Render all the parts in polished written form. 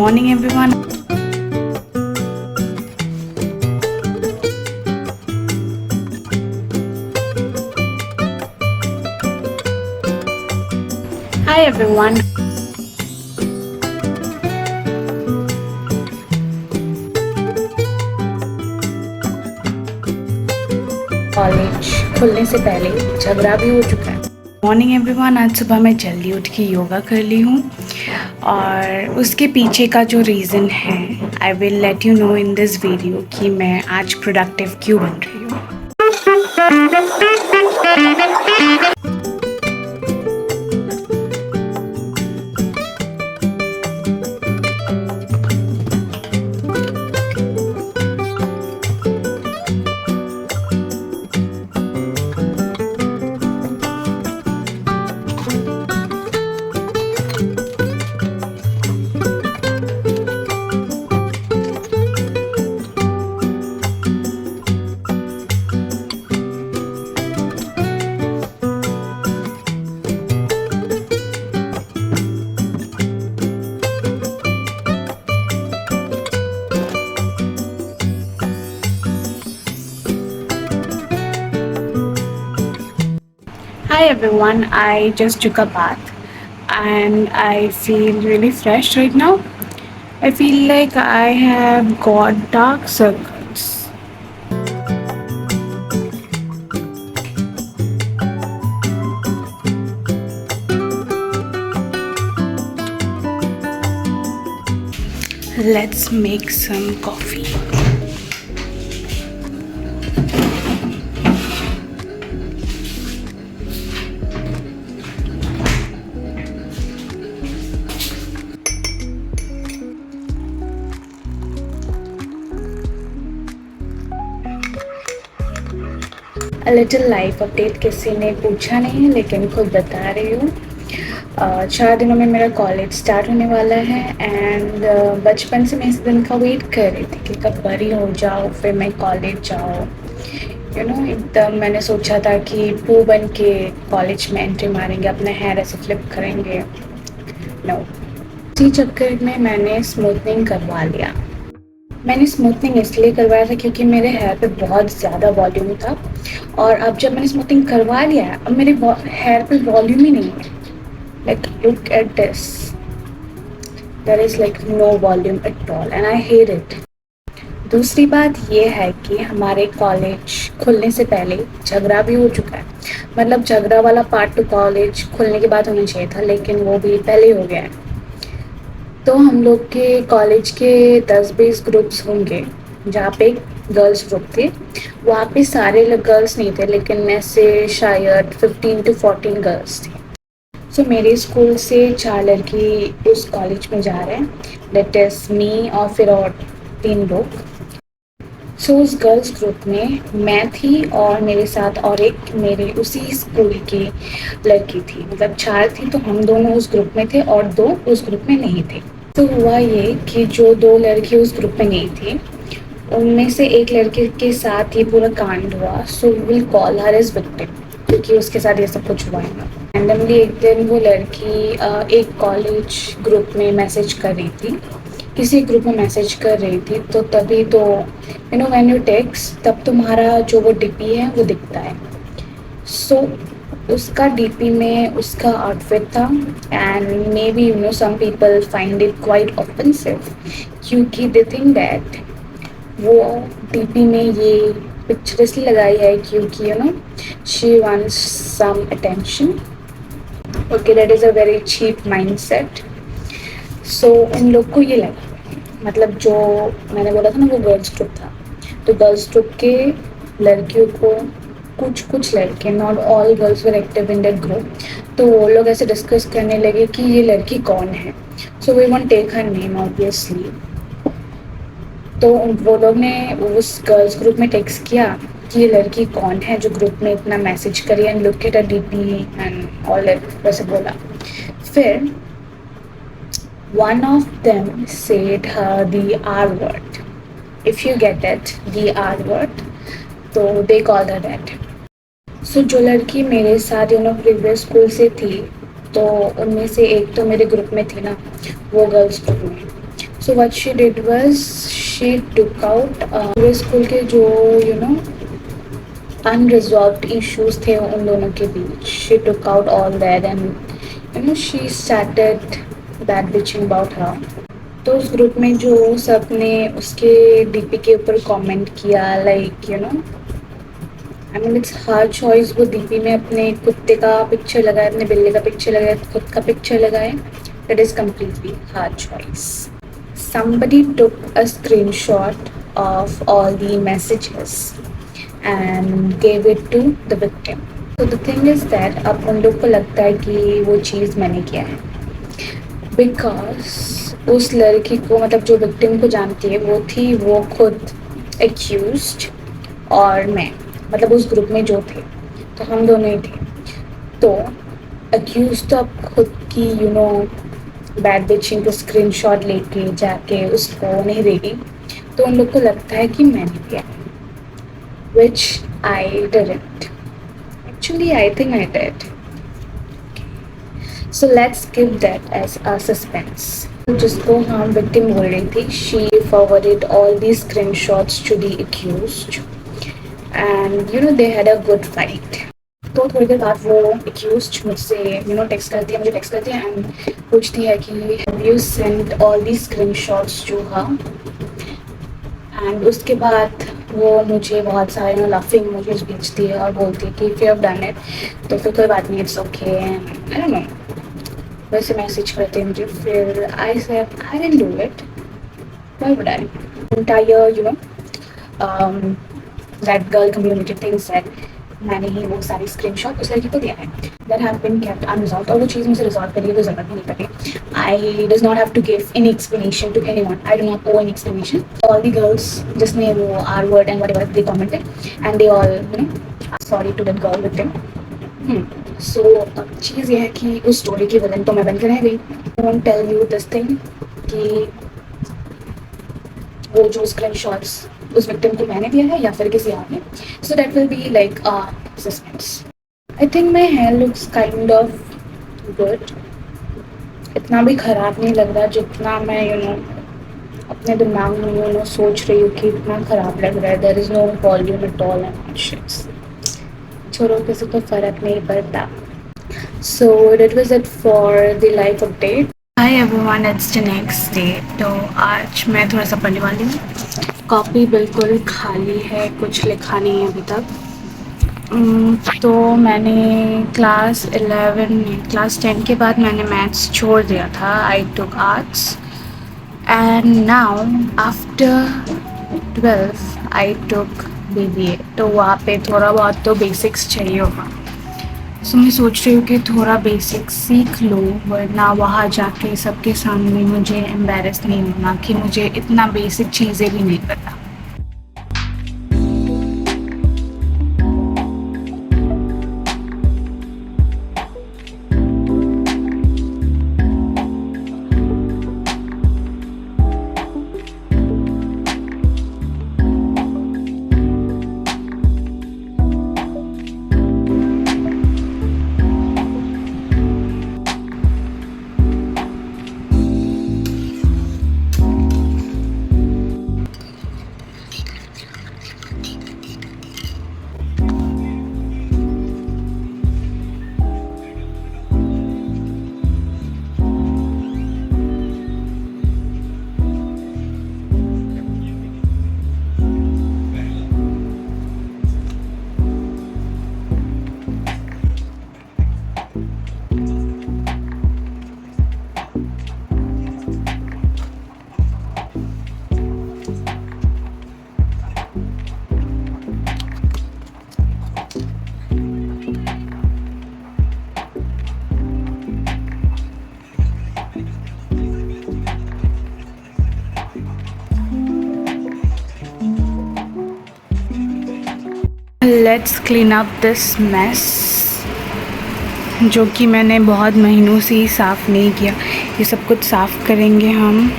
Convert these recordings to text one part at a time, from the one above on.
Morning everyone. Hi everyone. College खुलने से पहले झगड़ा भी हो चुका है। मॉर्निंग एवरीवन, आज सुबह मैं जल्दी उठ के योगा कर ली हूँ और उसके पीछे का जो रीज़न है I will let you know in this video कि मैं आज प्रोडक्टिव क्यों बन रही हूँ। Hi everyone, I just took a bath and I feel really fresh right now. I feel like I have got dark circles. Let's make some coffee. Little life update किसी ने पूछा नहीं है लेकिन खुद बता रही हूँ। 4 दिनों में मेरा कॉलेज स्टार्ट होने वाला है एंड बचपन से मैं इस दिन का वेट कर रही थी कि कब बड़ी हो जाओ फिर मैं कॉलेज जाऊँ। एकदम मैंने सोचा था कि पू बन के कॉलेज में एंट्री मारेंगे, अपना हेयर ऐसे फ्लिप करेंगे। नो, इसी चक्कर में मैंने स्मूथनिंग करवा लिया। मैंने स्मूथनिंग इसलिए करवाया था क्योंकि मेरे हेयर पे बहुत ज़्यादा वॉल्यूम था और अब जब मैंने स्मूथनिंग करवा लिया है अब मेरे हेयर पे वॉल्यूम ही नहीं है। Like look at this, there is like no volume at all and I hate it. दूसरी बात ये है कि हमारे कॉलेज खुलने से पहले झगड़ा भी हो चुका है। मतलब झगड़ा वाला पार्ट तो कॉलेज खुलने के बाद होना चाहिए था लेकिन वो भी पहले हो गया है। तो हम लोग के कॉलेज के 10-20 ग्रुप्स होंगे जहाँ पे गर्ल्स ग्रुप थे, वहाँ पे सारे गर्ल्स नहीं थे लेकिन ऐसे शायद 15 to 14 गर्ल्स थे। सो मेरे स्कूल से 4 लड़की उस कॉलेज में जा रहे हैं, दैट इज़ मी और फिर और 3 लोग। सो उस गर्ल्स ग्रुप में मैं थी और मेरे साथ और एक मेरे उसी स्कूल की लड़की थी। मतलब 4 थी तो हम दोनों उस ग्रुप में थे और 2 उस ग्रुप में नहीं थे। तो हुआ ये कि जो 2 लड़की उस ग्रुप में नहीं थी उनमें से एक लड़के के साथ ये पूरा कांड हुआ। So we will call her as victim क्योंकि उसके साथ ये सब कुछ हुआ है। रैंडमली एक दिन वो लड़की एक कॉलेज ग्रुप में मैसेज कर रही थी, किसी ग्रुप में मैसेज कर रही थी। तो तभी तो व्हेन यू टेक्स्ट तब तुम्हारा जो वो डीपी है वो दिखता है। सो उसका डीपी में उसका आउटफिट था and may be some people find it quite offensive क्योंकि दे थिंक दैट वो डीपी में ये पिक्चर इसलिए लगाई है क्योंकि she wants some attention. Okay, that is a very cheap mindset. So उन लोग को ये लगा, मतलब जो मैंने बोला था ना वो गर्ल्स ग्रुप था, तो गर्ल्स ग्रुप के लड़कियों को कुछ लड़के, not all girls were active in that group, तो वो लोग ऐसे डिस्कस करने लगे कि ये लड़की कौन है। So we won't take her name obviously. तो वो लोग ने उस गर्ल्स ग्रुप में टेक्स्ट किया कि ये लड़की कौन है जो ग्रुप में इतना मैसेज करी and look at a DP and all that, वैसे बोला। फिर one of them said her the R word. If you get it, the R word, तो they called her that. So जो लड़की मेरे साथ प्रीवियस स्कूल से थी तो उनमें से एक तो मेरे ग्रुप में थी ना, वो गर्ल्स ग्रुप में, so what she did was she took out पूरे स्कूल के जो unresolved issues थे उन दोनों के बीच. She took out all that and she started bad bitching about her. तो उस ग्रुप में जो सब ने उसके डीपी के ऊपर कमेंट किया like I mean it's her choice. वो डीपी में अपने कुत्ते का पिक्चर लगाए, अपने बिल्ली का पिक्चर लगाए, खुद का पिक्चर लगाए. That is completely her choice. Somebody took a screenshot of all the messages and gave it to the victim. So the thing is that अब उन लोग को लगता है कि वो चीज़ मैंने किया है बिकॉज उस लड़की को मतलब जो विक्टिम को जानती है वो खुद एक्यूज्ड और मैं मतलब उस ग्रुप में जो थे तो हम दोनों ही थे. तो एक्यूज तो अब खुद की बैड बिचिंग को स्क्रीनशॉट लेके जाके उसको नहीं देगी. तो उन लोग को लगता है कि मैंने किया है which I didn't. Actually, I think I did. So let's give that as a suspense. जिसको हम victim बोल रही थी, she forwarded all these screenshots to the accused, and they had a good fight. तो थोड़ी देर बाद वो accused मुझसे टेक्स्ट करती है and पूछती है कि have you sent all these screenshots to her? And उसके बाद वो मुझे बहुत सारे लाफिंग इमोजीज भेजती है और बोलती है कि if you have done it तो फिर कोई बात नहीं, it's okay. I don't know वैसे मैसेज करते हैं मुझे. फिर I said I will do it, why would I. Entire that girl community things that मैंने ही वो सारी स्क्रीनशॉट उस लड़की को दिया है. That have been kept unresolved और वो चीज़ मुझे रिजॉल्व करने की कोई ज़रूरत भी नहीं पड़ी. I does not have to give any explanation to anyone. I do not owe any explanation. All the girls जिसने वो are word and whatever they commented and they all sorry to that girl with him. So अब चीज़ ये है कि उस story की villain तो मैं बन के रह गई. I won't tell you this thing कि वो जो स्क्रीनशॉट्स उस विक्टिम को मैंने दिया है या फिर किसी और ने. So that will be like suspense. I think my hair looks kind of good. इतना भी ख़राब नहीं लग रहा जितना मैं अपने दिमाग में सोच रही हूँ कि इतना ख़राब लग रहा है. There is no volume at all and shits. छोड़ो, किसी को फ़र्क नहीं पड़ता. So that was it for the life update. Hi everyone, it's the next day. तो आज मैं थोड़ा सा पढ़ने वाली हूँ. कॉपी बिल्कुल खाली है, कुछ लिखा नहीं है अभी तक. तो मैंने क्लास 10 के बाद मैंने मैथ्स छोड़ दिया था. I took arts and now after 12 I took BBA. तो वहाँ पे थोड़ा बहुत तो बेसिक्स चाहिए होगा. सो मैं सोच रही हूँ कि थोड़ा बेसिक सीख लो वरना वहाँ जाके सबके सामने मुझे एम्बैरेस नहीं होना कि मुझे इतना बेसिक चीज़ें भी नहीं पता. Let's clean up this mess जो कि मैंने बहुत महीनों से ही साफ़ नहीं किया. ये सब कुछ साफ़ करेंगे हम.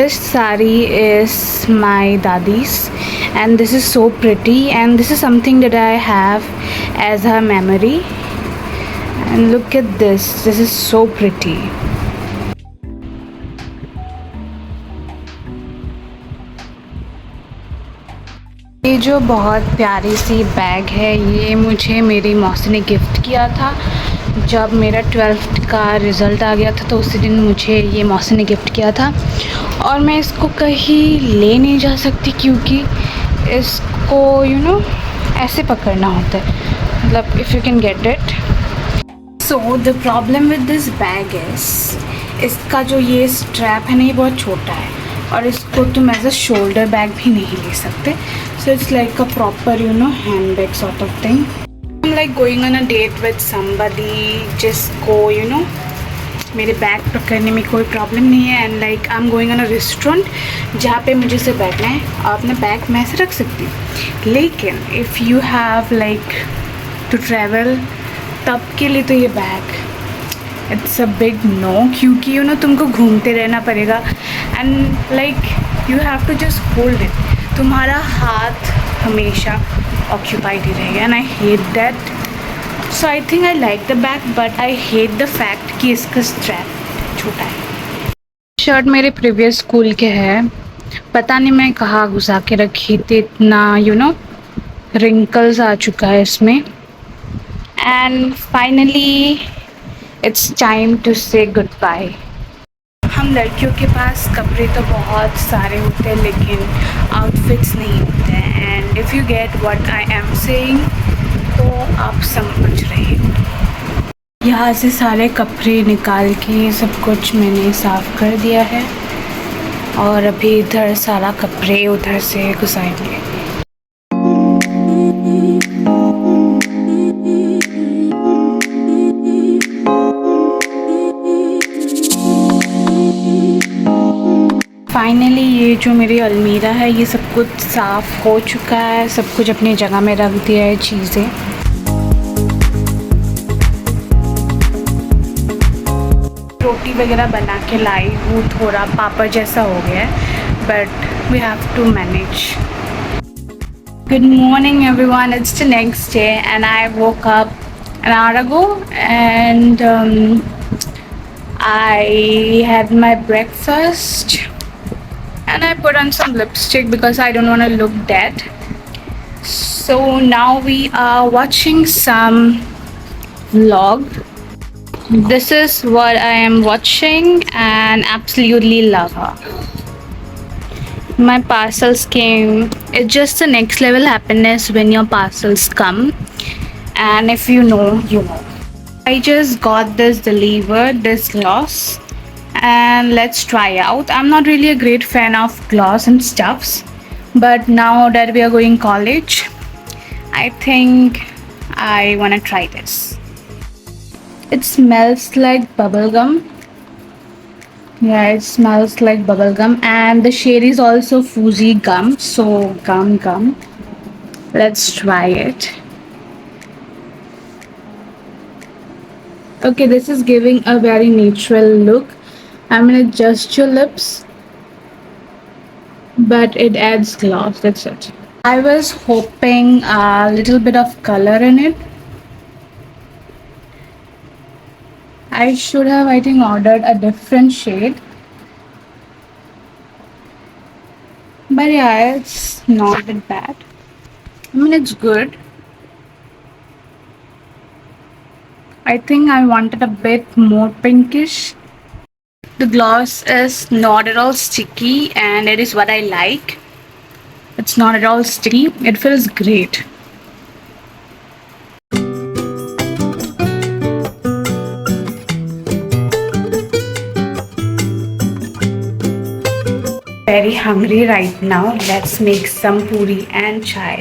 This sari is my dadi's, and this is so pretty, and this is something that I have as her memory. And look at this is so pretty. ये जो बहुत प्यारी सी बैग है, ये मुझे मेरी मौसी ने गिफ्ट किया था जब मेरा 12th का रिज़ल्ट आ गया था, तो उसी दिन मुझे ये मौसी ने गिफ्ट किया था। और मैं इसको कहीं ले नहीं जा सकती क्योंकि इसको ऐसे पकड़ना होता है, मतलब if you can get it. So the problem with this bag is इसका जो ये स्ट्रैप है ना, ये बहुत छोटा है और इसको तुम एज अ शोल्डर बैग भी नहीं ले सकते। So it's like a proper handbag sort of thing. I am like going on a date with somebody जिसको मेरे बैग पकड़ने में कोई प्रॉब्लम नहीं है, and like I am going on a restaurant जहाँ पे मुझे से बैठना है और अपना बैग मैं ऐसे रख सकती हूँ। लेकिन if you have like to travel, तब के लिए तो ये bag it's a big no, क्योंकि तुमको घूमते रहना पड़ेगा and like you have to just hold it. तुम्हारा हाथ हमेशा ऑक्यूपाइड ही रहेगा and I hate that. So I think I like the bag but I hate the fact कि इसका स्ट्रैप छोटा है। शर्ट मेरे प्रीवियस स्कूल के है, पता नहीं मैं कहाँ घुसा के रखी थी, इतना रिंकल्स आ चुका है इसमें। And finally it's time to say goodbye. हम लड़कियों के पास कपड़े तो बहुत सारे होते हैं लेकिन आउटफिट्स नहीं होते हैं, and if you get what I am saying तो आप समझ रहे हो। यहाँ से सारे कपड़े निकाल के सब कुछ मैंने साफ़ कर दिया है और अभी इधर सारा कपड़े उधर से घुसाएंगे। फाइनली ये जो मेरी अलमीरा है ये सब कुछ साफ़ हो चुका है, सब कुछ अपनी जगह में रख दिया है चीज़ें। रोटी वगैरह बना के लाई हूँ, थोड़ा पापड़ जैसा हो गया है but we have to manage. Good morning everyone, it's the next day and I woke up an hour ago and I had my breakfast and I put on some lipstick because I don't want to look dead. So now we are watching some vlog. This is what I am watching and absolutely love her. My parcels came. It's just the next level happiness when your parcels come, and if you know, you know. I just got this delivered, this gloss, and let's try out. I'm not really a great fan of gloss and stuffs, but now that we are going college, I think I want to try this. It smells like bubblegum. Yeah, it smells like bubblegum, and the shade is also fuzzy gum, so gum. Let's try it. Okay, this is giving a very natural look. I'm gonna adjust your lips, but it adds gloss, that's it. I was hoping a little bit of color in it. I should have, I think, ordered a different shade. But yeah, it's not that bad. I mean, it's good. I think I wanted a bit more pinkish. The gloss is not at all sticky and it is what I like. It's not at all sticky. It feels great. Very hungry right now. Let's make some puri and chai.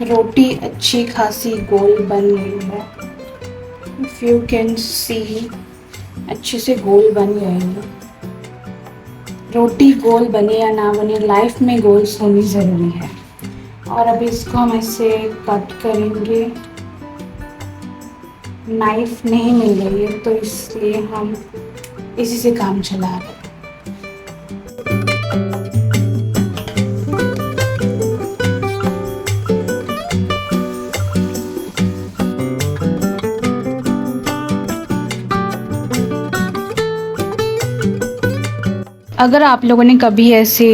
रोटी अच्छी खासी गोल बन गई है। If you can see, अच्छे से गोल बन गई है। रोटी गोल बने या ना बने, लाइफ में गोल्स होनी ज़रूरी है। और अभी इसको हम ऐसे कट करेंगे नाइफ नहीं मिल रही है तो इसलिए हम इसी से काम चला रहे हैं। अगर आप लोगों ने कभी ऐसे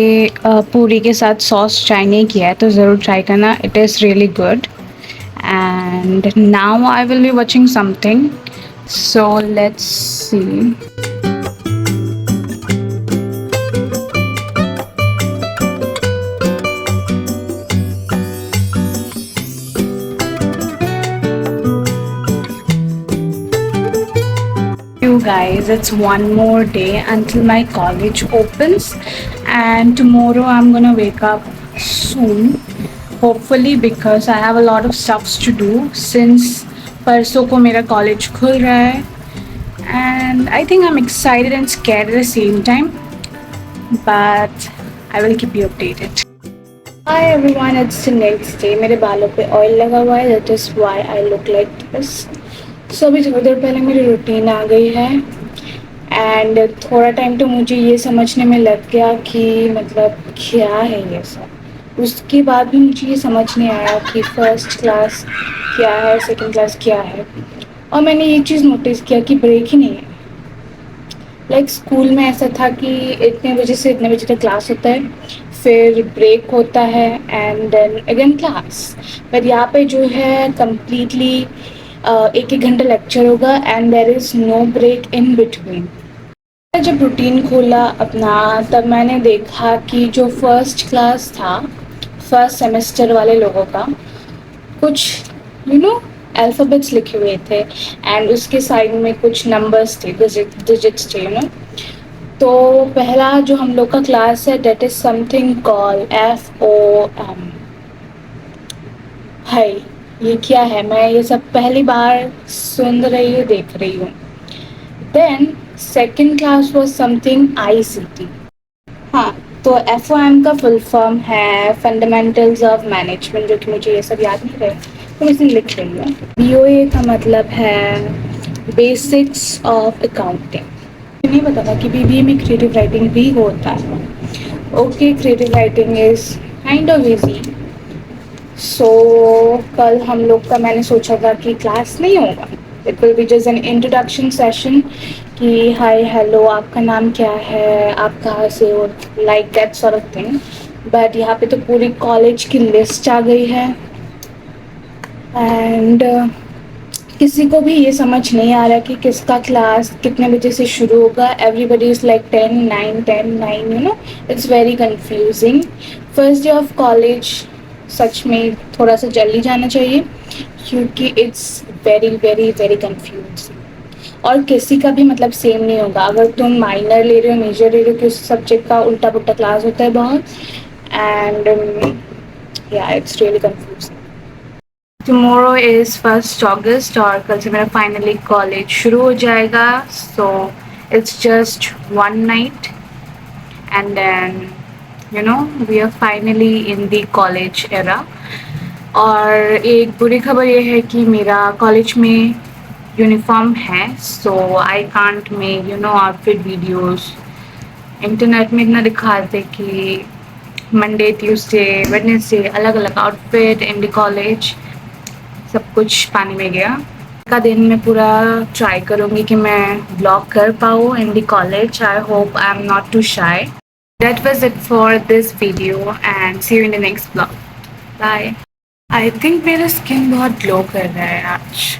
पूरी के साथ सॉस ट्राई नहीं किया है तो ज़रूर ट्राई करना, it is really good. And now I will be watching something, so let's see. You guys, it's one more day until my college opens, and tomorrow I'm gonna wake up soon, hopefully, because I have a lot of stuffs to do since परसों को मेरा college खुल रहा है, and I think I'm excited and scared at the same time, but I will keep you updated. Hi everyone, it's the next day. मेरे बालों पे oil लगा हुआ है, that is why I look like this. सो अभी थोड़ी देर पहले मेरी रूटीन आ गई है एंड थोड़ा टाइम तो मुझे ये समझने में लग गया कि मतलब क्या है ये सब। उसके बाद भी मुझे ये समझ नहीं आया कि फ़र्स्ट क्लास क्या है, सेकंड क्लास क्या है। और मैंने ये चीज़ नोटिस किया कि ब्रेक ही नहीं है। लाइक स्कूल में ऐसा था कि इतने बजे से इतने बजे तक क्लास होता है, फिर ब्रेक होता है एंड देन अगेन क्लास। पर यहाँ पे जो है कम्प्लीटली एक एक घंटा लेक्चर होगा and there is no break in between. जब रूटीन खोला अपना तब मैंने देखा कि जो फर्स्ट क्लास था, फर्स्ट सेमेस्टर वाले लोगों का, कुछ अल्फ़ाबेट्स लिखे हुए थे एंड उसके साइड में कुछ नंबर्स थे, डिजिट्स थे तो पहला जो हम लोग का क्लास है that is something call FOM। हाय, ये क्या है? मैं ये सब पहली बार सुन रही हूँ, देख रही हूँ। Then second class was something ICT। हाँ, तो FOM का फुल फॉर्म है फंडामेंटल्स ऑफ मैनेजमेंट, जो कि मुझे ये सब याद नहीं रहे तो मैं इसे लिख रही हूँ। BOA का मतलब है बेसिक्स ऑफ अकाउंटिंग। नहीं पता था कि BBA में क्रिएटिव राइटिंग भी होता है। Okay, creative writing is kind of easy. So कल हम लोग का मैंने सोचा था कि क्लास नहीं होगा, it will be just an introduction session कि हाय हेलो आपका नाम क्या है, आप कहाँ से हो, like that sort of thing. But यहाँ पे तो पूरी कॉलेज की लिस्ट आ गई है एंड किसी को भी ये समझ नहीं आ रहा कि किसका क्लास कितने बजे से शुरू होगा। Everybody is like 10 9 it's very confusing. First day of college सच में थोड़ा सा जल्दी जाना चाहिए क्योंकि it's very very very confusing. और किसी का भी मतलब सेम नहीं होगा, अगर तुम माइनर ले रहे हो, मेजर ले रहे हो, किस सब्जेक्ट का उल्टा पुल्टा क्लास होता है बहुत एंड या it's really confusing. Tomorrow is 1 August और कल से मेरा फाइनली कॉलेज शुरू हो जाएगा। So it's just 1 night and then we are finally in the college era. और एक बुरी खबर ये है कि मेरा कॉलेज में यूनिफॉर्म है, so I can't make outfit videos. Internet में इतना दिखाते कि मंडे ट्यूसडे वेडनेसडे अलग अलग आउटफिट इन द कॉलेज, सब कुछ पानी में गया। का दिन मैं पूरा ट्राई करूँगी कि मैं ब्लॉग कर पाऊँ in the college. I hope I am not too shy. That was it for this video and see you in the next blog. Bye. I think मेरा स्किन बहुत ग्लो कर रहा है आज।